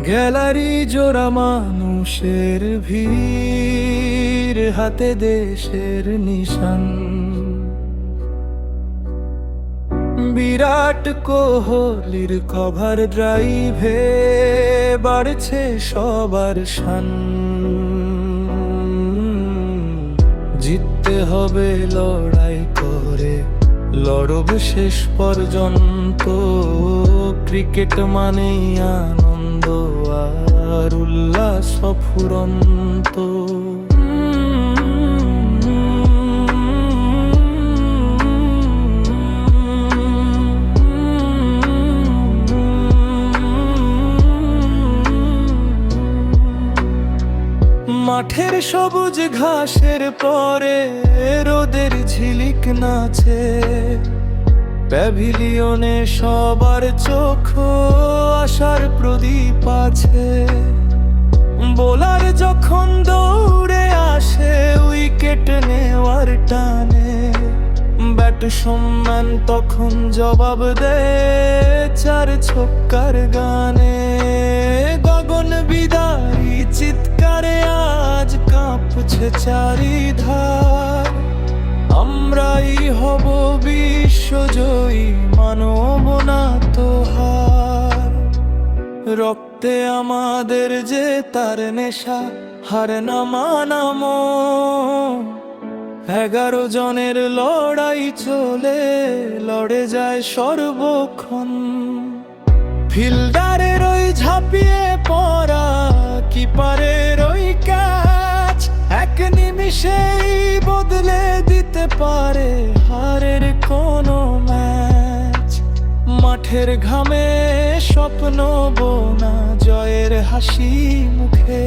Gallery জোড়া মানুষের ভিড়, হাতে দেশের নিশান। বিরাট কোহলির কভার ড্রাইভে বাড়ছে সবার শান। জিততে হবে লড়াই করে, লড়ব শেষ পর্যন্ত। ক্রিকেট মানেই আনন্দ আর উল্লাস অফুরন্ত। মাঠের সবুজ ঘাসের পরে রোদের ঝিলিক নাচে। প্যাভিলিয়নে সবার চোখ আশার প্রদীপ আছে। বোলার যখন দৌড়ে আসে উইকেট নেওয়ার টানে, ব্যাটসম্যান তখন জবাব দেয় চার ছক্কার গানে। গগন বিদারী চিৎকারে আজ কাঁপছে চারিধার। আমরাই হব বিশ্বজয়ী, মানব না তো হার। রক্তে আমাদের যে তার নেশা, হার না মানামো। 11 জনের লড়াই চলে, লড়ে যায় সর্বক্ষণ। ফিল্ডারের ওই ঝাঁপিয়ে পড়া, কিপারের ওই ক্যাচ, এক নিমিষেই বদলে দিতে পারে হারের কোনো ম্যাচ। মাঠের ঘামে স্বপ্ন বোনা, জয়ের হাসি মুখে।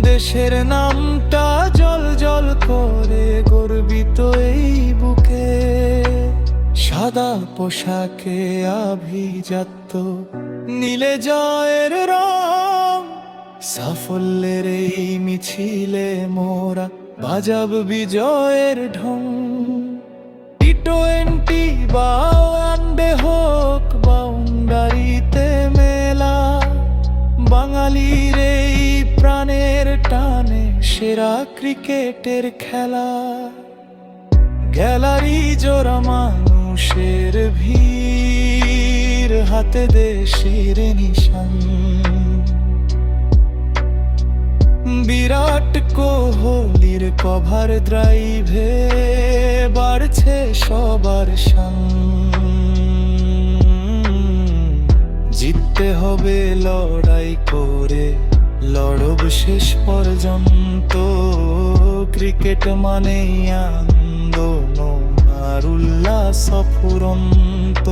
দেশের নামটা জল জল করে গর্বিত এই বুকে। সাদা পোশাকে আভিজাত্য, নীলে জয়ের রং। সাফল্যের এই মিছিলে মোরা বাজাব বিজয়ের ঢং। টি-20 বা ওয়ানডে হোক, বাউন্ডারিতে মেলা। বাঙালির এই প্রাণের টানে সেরা ক্রিকেটের খেলা। গ্যালারি জোড়া মানুষের ভিড়, হাতে দেশের নিশান। বিরাট কোহলির কভার ড্রাইভে বাড়ছে সবার শান। জিততে হবে লড়াই করে, লড়ব শেষ পর্যন্ত। ক্রিকেট মানেই আনন্দ আর উল্লাস অফুরন্ত।